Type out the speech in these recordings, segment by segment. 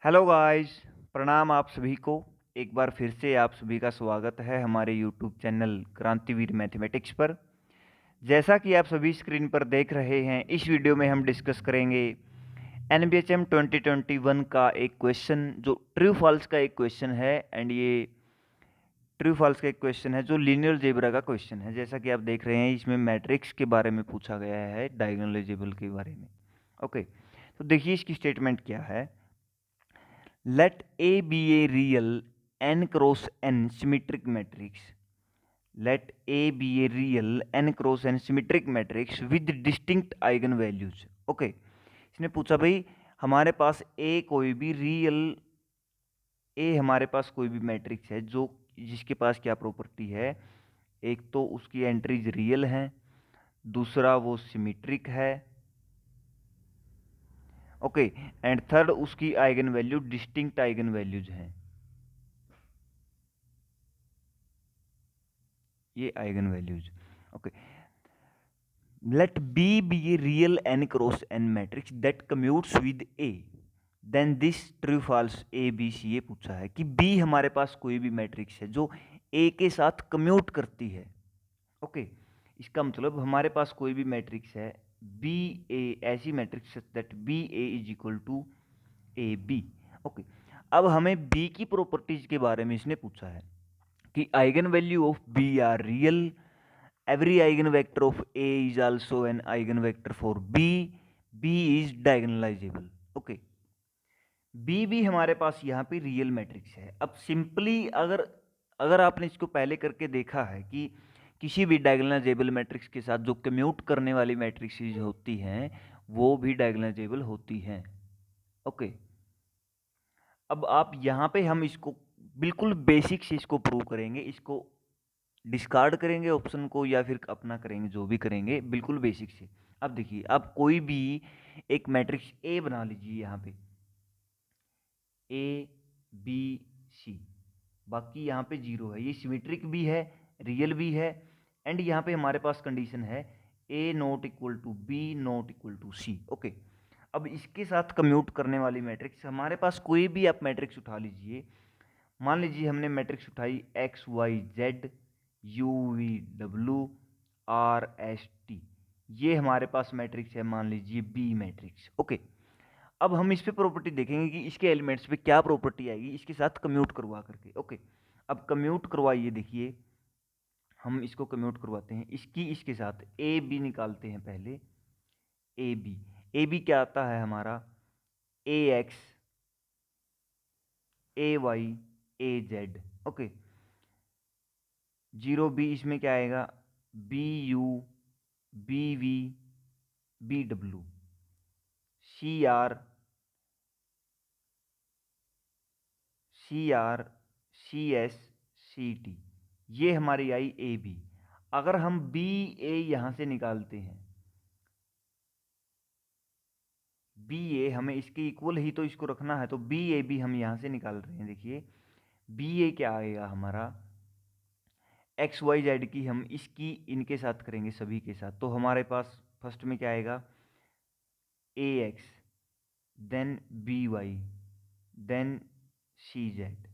Hello guys. प्रणाम आप सभी को। एक बार फिर से आप सभी का स्वागत है हमारे यूट्यूब चैनल क्रांतिवीर मैथमेटिक्स पर। जैसा कि आप सभी स्क्रीन पर देख रहे हैं, इस वीडियो में हम डिस्कस करेंगे एनबीएचएम 2021 का एक क्वेश्चन जो ट्रू फॉल्स का एक क्वेश्चन है। एंड ये ट्रू फॉल्स का एक क्वेश्चन है जो लीनियर अलजेब्रा का क्वेश्चन है। जैसा कि आप देख रहे हैं, इसमें मैट्रिक्स के बारे में पूछा गया है, डायगोनल अलजेब्रा के बारे में। ओके, तो देखिए इसकी स्टेटमेंट क्या है। Let A be a real n cross n symmetric matrix. Let A be a real n cross n symmetric matrix with distinct eigenvalues. Okay, इसने पूछा भाई हमारे पास A कोई भी रियल A हमारे पास कोई भी मैट्रिक्स है जो जिसके पास क्या प्रॉपर्टी है। एक तो उसकी एंट्रीज रियल हैं, दूसरा वो सिमेट्रिक है। ओके, एंड थर्ड उसकी eigen value distinct eigen values हैं। ये eigen values. Okay, let B be a real n cross n matrix that commutes with A, then this true false A B C। ये पूछा है कि B हमारे पास कोई भी मैट्रिक्स है जो A के साथ कम्यूट करती है। ओके, इसका मतलब हमारे पास कोई भी मैट्रिक्स है बी ए, ऐसी matrix that B A is equal to A B. Okay, अब हमें बी की प्रॉपर्टीज के बारे में इसने पूछा है कि eigenvalue of B are real, every eigenvector of A is also an eigenvector for B, B is diagonalizable। Okay, B भी हमारे पास यहाँ पे रियल मैट्रिक्स है। अब सिंपली अगर अगर आपने इसको पहले करके देखा है कि किसी भी डायगोनलाइजेबल मैट्रिक्स के साथ जो कम्यूट करने वाली मैट्रिक्सेज होती हैं वो भी डायगोनलाइजेबल होती हैं। ओके, अब आप यहाँ पे हम इसको बिल्कुल बेसिक से इसको प्रूव करेंगे, इसको डिस्कार्ड करेंगे ऑप्शन को या फिर अपना करेंगे, जो भी करेंगे बिल्कुल बेसिक से। अब देखिए, आप कोई भी एक मैट्रिक्स ए बना लीजिए यहाँ पे, ए बी सी, बाकी यहाँ पे जीरो है। ये सिमेट्रिक भी है, रियल भी है, एंड यहाँ पे हमारे पास कंडीशन है A not equal to B not equal to C. Okay, अब इसके साथ कम्यूट करने वाली मैट्रिक्स हमारे पास कोई भी आप मैट्रिक्स उठा लीजिए। मान लीजिए हमने मैट्रिक्स उठाई X Y Z U V W R S T, ये हमारे पास मैट्रिक्स है, मान लीजिए बी मैट्रिक्स। ओके, अब हम इस पे प्रॉपर्टी देखेंगे कि इसके एलिमेंट्स पे क्या प्रॉपर्टी आएगी इसके साथ कम्यूट करवा करके। ओके, अब कम्यूट करवाइए, देखिए हम इसको कम्यूट करवाते हैं इसकी इसके साथ। ए बी निकालते हैं पहले। ए बी क्या आता है हमारा, A X A Y A Z. Okay, zero B इसमें क्या आएगा, B U B V B W C R C S C T, ये हमारी आई ए बी। अगर हम बी ए यहां से निकालते हैं, बी ए हमें इसके इक्वल ही तो इसको रखना है, तो बी ए बी हम यहां से निकाल रहे हैं। देखिए बी ए क्या आएगा हमारा, एक्स वाई जेड की हम इसकी इनके साथ करेंगे सभी के साथ, तो हमारे पास फर्स्ट में क्या आएगा, A X then B Y then C Z.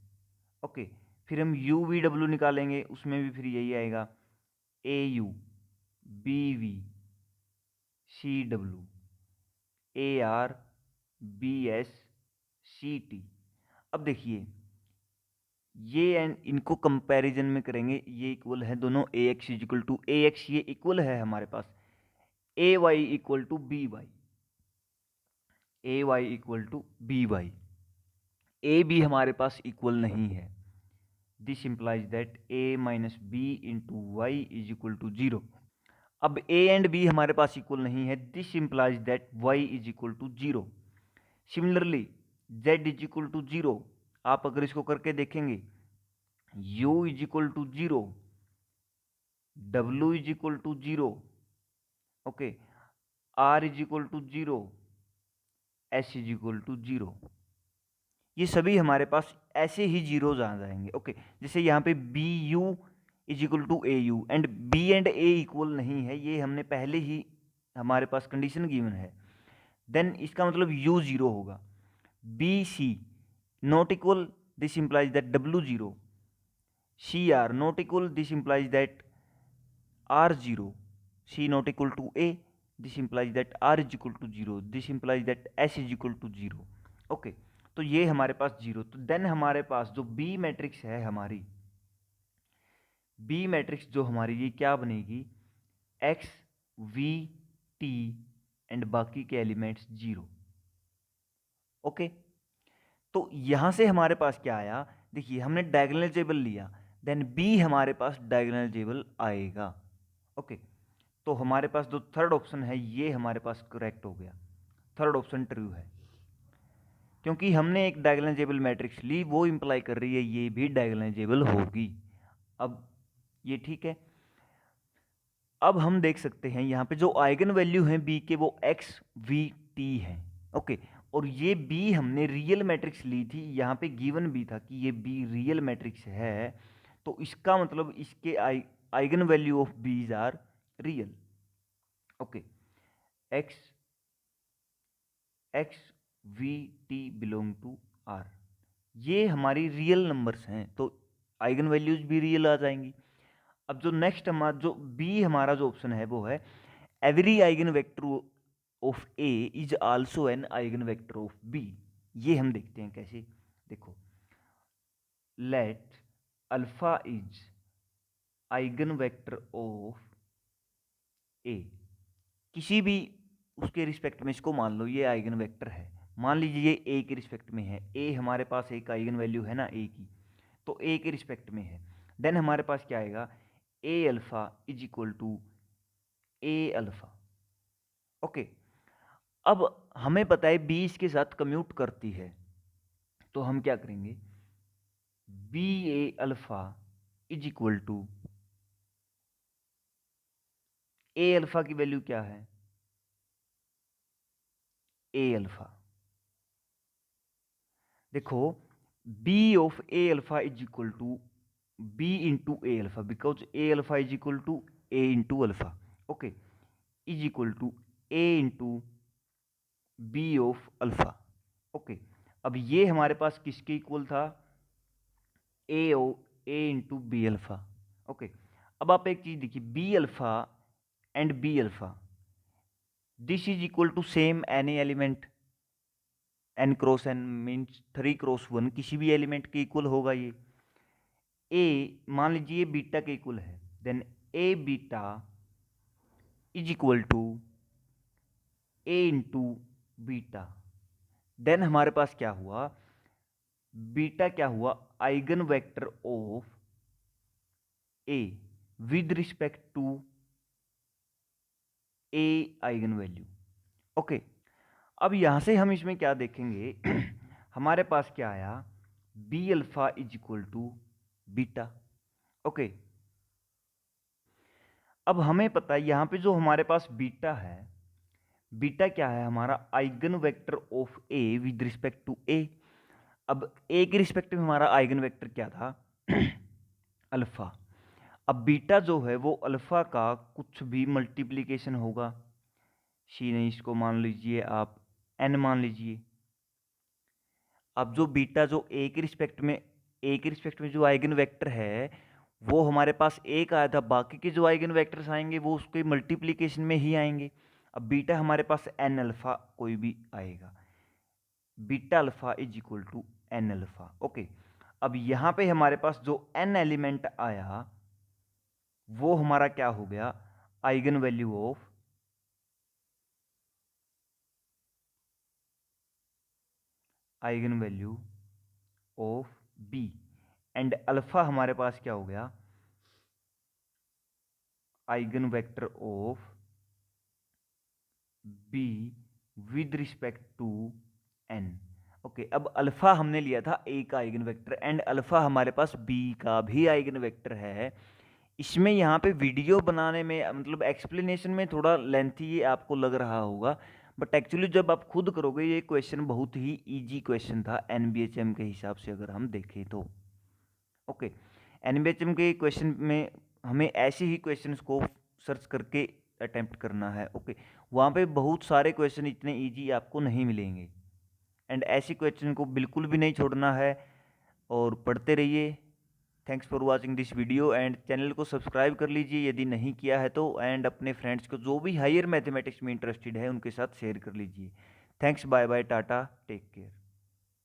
Okay, फिर हम यू वी डब्ल्यू निकालेंगे, उसमें भी फिर यही आएगा, A U B V C W A R B S C T. अब देखिए ये एंड इनको कंपैरिजन में करेंगे, ये इक्वल है दोनों, A X is equal to A X, ये इक्वल है हमारे पास A Y equal to B Y, A Y equal to B Y. A B हमारे पास इक्वल नहीं है, this implies that A minus B into Y is equal to zero. अब A and B हमारे पास इक्वल नहीं है, this implies that Y is equal to zero. Similarly Z is equal to zero, आप अगर इसको करके देखेंगे, u is equal to zero, W is equal to zero, okay, R is equal to zero, S is equal to zero. ये सभी हमारे पास ऐसे ही zeros आ जाएंगे। ओके, जैसे यहाँ पे B U is equal to A U and B and A equal नहीं है, ये हमने पहले ही हमारे पास कंडीशन गिवन है। देन इसका मतलब यू जीरो होगा, B C not equal, this implies that W0, CR not equal, this implies that R0, C not equal to A, this implies that R is equal to 0, this implies that S is equal to 0. Okay, तो ये हमारे पास 0, तो then हमारे पास जो B matrix है हमारी, B matrix जो हमारी ये क्या बनेगी, एक्स वी टी एंड बाकी के एलिमेंट्स 0. ओके, तो यहां से हमारे पास क्या आया, देखिए हमने डायगोनल टेबल लिया, देन बी हमारे पास डायगोनल टेबल आएगा. ओके, तो हमारे पास जो थर्ड ऑप्शन है ये हमारे पास करेक्ट हो गया, थर्ड ऑप्शन ट्रू है, क्योंकि हमने एक डायगोनलाइजेबल मैट्रिक्स ली, वो इंप्लाई कर रही है ये भी डायगोनलाइजेबल होगी. अब ये ठीक है. अब हम देख सकते हैं यहाँ पे जो आइगन वैल्यू हैं बी के वो एक्स वी टी हैं. ओके, और ये बी हमने रियल मैट्रिक्स ली थी, यहाँ पे गिवन भी था कि ये बी रियल मैट्रिक्स है, तो इसका मतलब इसके eigenvalue of B's are real. Okay, X X V T belong to R, ये हमारी रियल नंबर्स हैं, तो आइगन वैल्यूज भी रियल आ जाएंगी. अब जो नेक्स्ट हमारा जो बी हमारा जो ऑप्शन है वो है every eigenvector of A is also an eigenvector of B. ये हम देखते हैं कैसे, देखो, let alpha is eigenvector of A, किसी भी उसके रिस्पेक्ट में इसको मान लो ये आइगन वेक्टर है, मान लीजिए ये ए के रिस्पेक्ट में है, ए हमारे पास एक आइगन वैल्यू है ना ए की, तो ए के रिस्पेक्ट में है, देन हमारे पास क्या आएगा, A alpha is equal to A alpha. Okay, अब हमें पता है बी इसके साथ कम्यूट करती है, तो हम क्या करेंगे, B A alpha is equal to A alpha की वैल्यू क्या है, ए अल्फा. देखो, B of A alpha is equal to B into A alpha, because A alpha is equal to A into alpha. Okay, is equal to A into B of alpha. Okay, अब ये हमारे पास किसके equal था, A into B alpha. Okay, अब आप एक चीज देखिए, B alpha and be alpha, this is equal to same any element, N cross N means 3 cross 1, किसी भी एलिमेंट के इक्वल होगा ये. ए मान लीजिए बीटा के इक्वल है, then A beta is equal to A into beta. Then हमारे पास क्या हुआ, बीटा क्या हुआ, eigenvector of A with respect to A eigenvalue. Okay, अब यहां से हम इसमें क्या देखेंगे हमारे पास क्या आया, B alpha is equal to beta. Okay, अब हमें पता है यहां पे जो हमारे पास बीटा है, बीटा क्या है, हमारा eigenvector of A with respect to A. अब ए के रिस्पेक्ट में हमारा आइगन वेक्टर क्या था अल्फा. अब बीटा जो है वो अल्फा का कुछ भी मल्टीप्लीकेशन होगा, सी नहीं, इसको मान लीजिए आप एन मान लीजिए. अब जो बीटा जो ए के रिस्पेक्ट में जो आइगन वेक्टर है वो हमारे पास एक आया था, बाकी के जो आइगन वेक्टर्स आएंगे वो उसके मल्टीप्लीकेशन में ही आएंगे. अब बीटा हमारे पास एन अल्फा कोई भी आएगा, beta alpha is equal to N alpha. Okay, अब यहां पे हमारे पास जो एन एलिमेंट आया वो हमारा क्या हो गया, eigenvalue of B, and alpha हमारे पास क्या हो गया, eigenvector of B with respect to N. Okay, अब अल्फा हमने लिया था ए का आइगन वेक्टर, एंड अल्फा हमारे पास बी का भी आइगन वेक्टर है. इसमें यहाँ पे वीडियो बनाने में मतलब एक्सप्लेनेशन में थोड़ा लेंथी ये आपको लग रहा होगा, बट एक्चुअली जब आप खुद करोगे ये क्वेश्चन बहुत ही इजी क्वेश्चन था एनबीएचएम के हिसाब से अगर हम देखें तो. ओके, एनबीएचएम के क्वेश्चन में हमें ऐसे ही क्वेश्चंस को सर्च करके अटेम्प्ट करना है. ओके, वहाँ पे बहुत सारे क्वेश्चन इतने इजी आपको नहीं मिलेंगे. एंड ऐसी क्वेश्चन को बिल्कुल भी नहीं छोड़ना है और पढ़ते रहिए। Thanks for watching this video and channel को सब्सक्राइब कर लीजिए यदि नहीं किया है तो, एंड अपने फ्रेंड्स को जो भी हायर मैथमेटिक्स में इंटरेस्टेड है उनके साथ शेयर कर लीजिए। Thanks, bye bye, tata, take care.